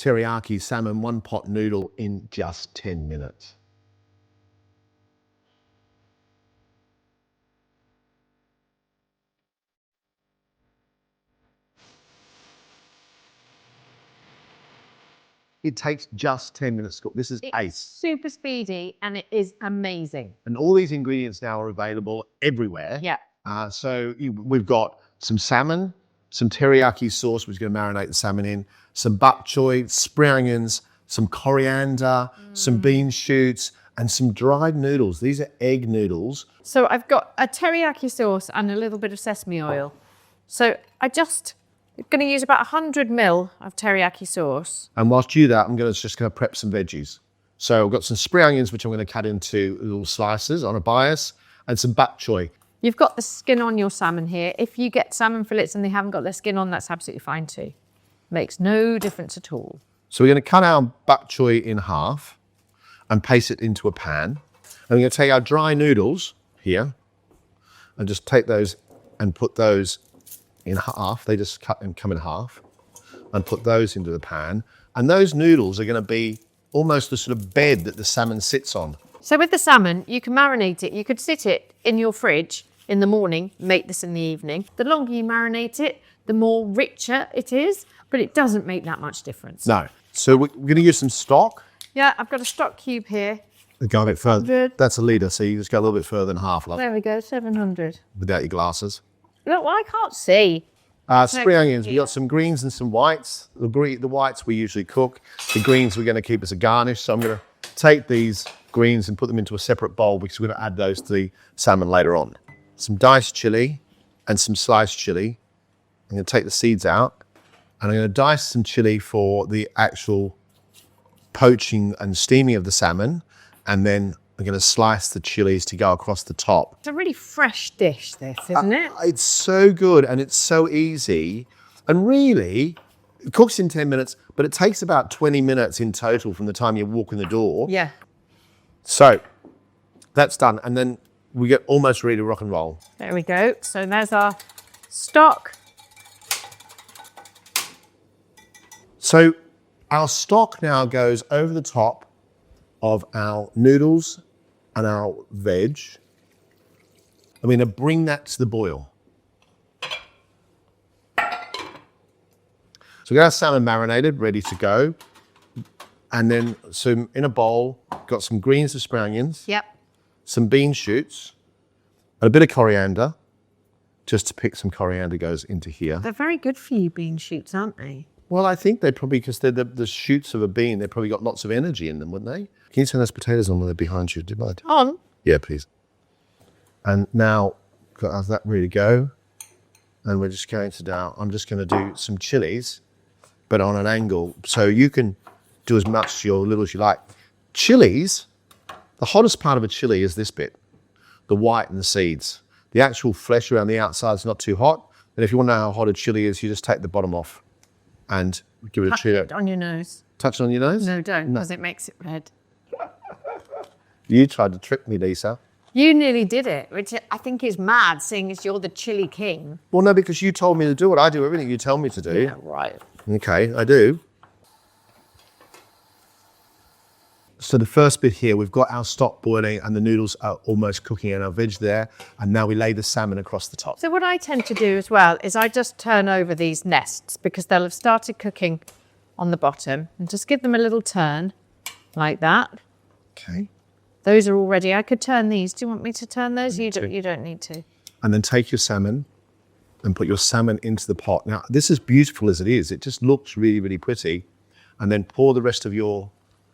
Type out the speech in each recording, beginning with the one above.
teriyaki salmon one pot noodle in just 10 minutes. It takes just 10 minutes to cook. This is ace. Super speedy and it is amazing. And all these ingredients now are available everywhere. Yeah. We've got some salmon, some teriyaki sauce, which is going to marinate the salmon in, some bok choy, spring onions, some coriander, some bean shoots, and some dried noodles. These are egg noodles. So I've got a teriyaki sauce and a little bit of sesame oil. So I'm going to use about 100 ml of teriyaki sauce. And whilst you do that, I'm just going to prep some veggies. So I've got some spring onions, which I'm going to cut into little slices on a bias, and some bok choy. You've got the skin on your salmon here. If you get salmon fillets and they haven't got their skin on, that's absolutely fine too. Makes no difference at all. So we're going to cut our bok choy in half and paste it into a pan. And we're going to take our dry noodles here and just take those and put those in half. They just cut and come in half, and put those into the pan. And those noodles are going to be almost the sort of bed that the salmon sits on. So with the salmon, you can marinate it. You could sit it in your fridge in the morning, make this in the evening. The longer you marinate it, the more richer it is, but it doesn't make that much difference. No. So we're going to use some stock. Yeah, I've got a stock cube here. Go a bit further. Good. That's a litre, so you just go a little bit further than half. Like, There we go, 700. without your glasses. Look, well, I can't see. Spring onions, we got some greens and some whites. The whites we usually cook. The greens we're going to keep as a garnish. So I'm going to take these greens and put them into a separate bowl because we're going to add those to the salmon later on. Some diced chilli and some sliced chilli. I'm going to take the seeds out, and I'm going to dice some chilli for the actual poaching and steaming of the salmon, and then I'm going to slice the chilies to go across the top. It's a really fresh dish, this, isn't it? It's so good and it's so easy. And really, it cooks in 10 minutes, but it takes about 20 minutes in total from the time you walk in the door. Yeah. So that's done. And then we get almost ready to rock and roll. There we go. So there's our stock. So our stock now goes over the top of our noodles and our veg. I'm going to bring that to the boil. So we got our salmon marinated, ready to go. And then in a bowl, got some greens of spring onions. Yep. Some bean shoots, and a bit of coriander. Just to pick some coriander goes into here. They're very good for you, bean shoots, aren't they? Well, I think they'd probably, because they're the shoots of a bean, they've probably got lots of energy in them, wouldn't they? Can you turn those potatoes on when they're behind you? Do you mind? On. Yeah, please. And now, got that ready to go. And we're just going to now, I'm just going to do some chilies, but on an angle. So you can do as much or little as you like. Chilies, the hottest part of a chili is this bit, the white and the seeds. The actual flesh around the outside is not too hot. And if you want to know how hot a chili is, you just take the bottom off and give it a cheer. Touch it on your nose. Touch it on your nose? No, don't, because it makes it red. You tried to trick me, Lisa. You nearly did it, which I think is mad, seeing as you're the chili king. Well, no, because you told me to do it. I do everything you tell me to do. Yeah, right. Okay, I do. So the first bit here, we've got our stock boiling and the noodles are almost cooking and our veg there. And now we lay the salmon across the top. So what I tend to do as well is I just turn over these nests because they'll have started cooking on the bottom, and just give them a little turn like that. Okay. Those are all ready. I could turn these. Do you want me to turn those? You don't need to. And then take your salmon and put your salmon into the pot. Now, this is beautiful as it is. It just looks really, really pretty. And then pour the rest of your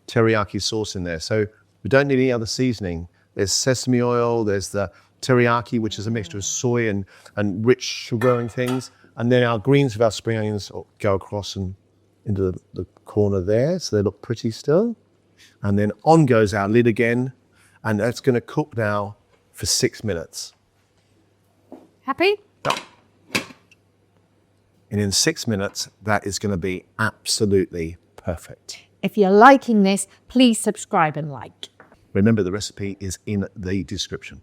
teriyaki sauce in there. So we don't need any other seasoning. There's sesame oil, there's the teriyaki, which is a mixture of soy and rich sugar and things. And then our greens of our spring onions go across and into the corner there, so they look pretty still. And then on goes our lid again, and that's going to cook now for 6 minutes. Happy? And in 6 minutes, that is going to be absolutely perfect. If you're liking this, please subscribe and like. Remember, the recipe is in the description.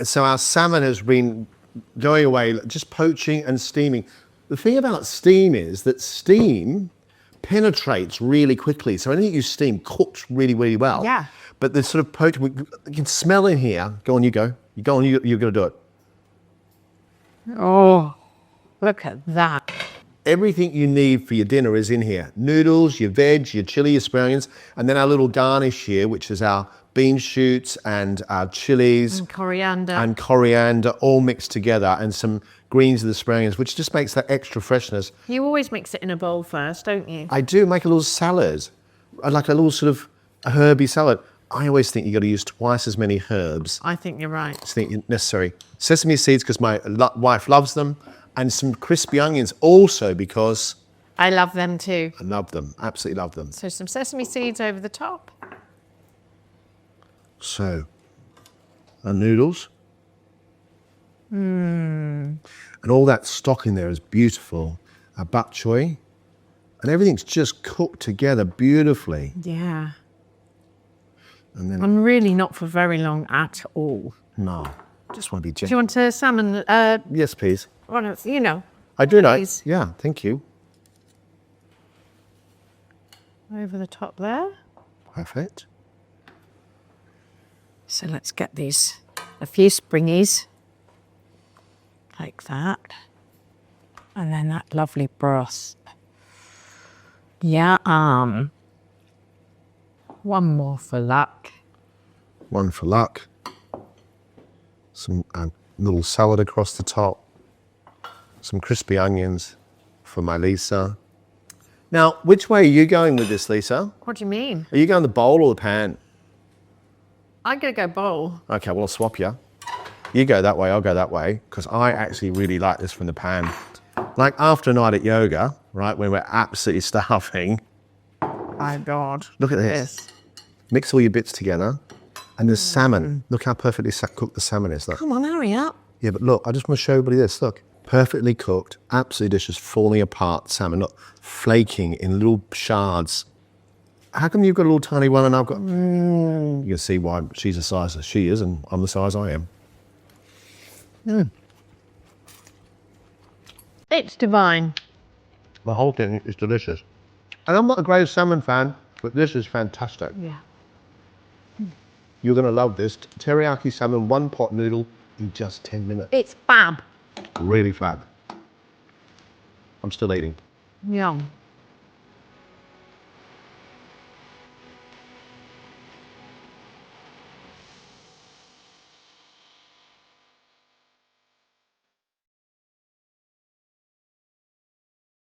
So our salmon has been going away, just poaching and steaming. The thing about steam is that steam penetrates really quickly. So anything you steam cooks really, really well. Yeah. But the sort of potent, you can smell in here. Go on, you go. You go on, you're going to do it. Oh, look at that. Everything you need for your dinner is in here. Noodles, your veg, your chili, your spring onions, and then our little garnish here, which is our bean shoots and our chilies. And coriander. And coriander all mixed together, and some greens of the spring onions, which just makes that extra freshness. You always mix it in a bowl first, don't you? I do make a little salad, like a little sort of a herby salad. I always think you've got to use twice as many herbs. I think you're right. I think necessary. Sesame seeds, because my wife loves them, and some crispy onions also because I love them too. I love them, absolutely love them. So some sesame seeds over the top. So, our noodles. And all that stock in there is beautiful. Our bok choy. And everything's just cooked together beautifully. Yeah. And then, And really not for very long at all. no, just want to be Do you gentle. want a salmon? Yes, please. Well, you know, I do like. Please. Yeah, thank you. over the top there. Perfect. So let's get a few springies, like that. And then that lovely broth. Yeah, one more for luck. One for luck. Some little salad across the top. Some crispy onions for my Lisa. Now, which way are you going with this, Lisa? What do you mean? Are you going the bowl or the pan? I'm gonna go bowl. Okay, well, I'll swap you. You go that way, I'll go that way, because I actually really like this from the pan. Like after a night at yoga, right, when we're absolutely starving, My God. look at this. Mix all your bits together. And the salmon, look how perfectly cooked the salmon is. Look. Come on, hurry up. Yeah, but look, I just want to show everybody this. Look, perfectly cooked, absolutely delicious, falling apart salmon, look, flaking in little shards. How come you've got a little tiny one and I've got... You can see why she's the size that she is and I'm the size I am. It's divine. The whole thing is delicious. And I'm not the greatest salmon fan, but this is fantastic. Yeah. You're going to love this. Teriyaki salmon, one pot noodle in just 10 minutes. It's fab. Really fab. I'm still eating. Yum.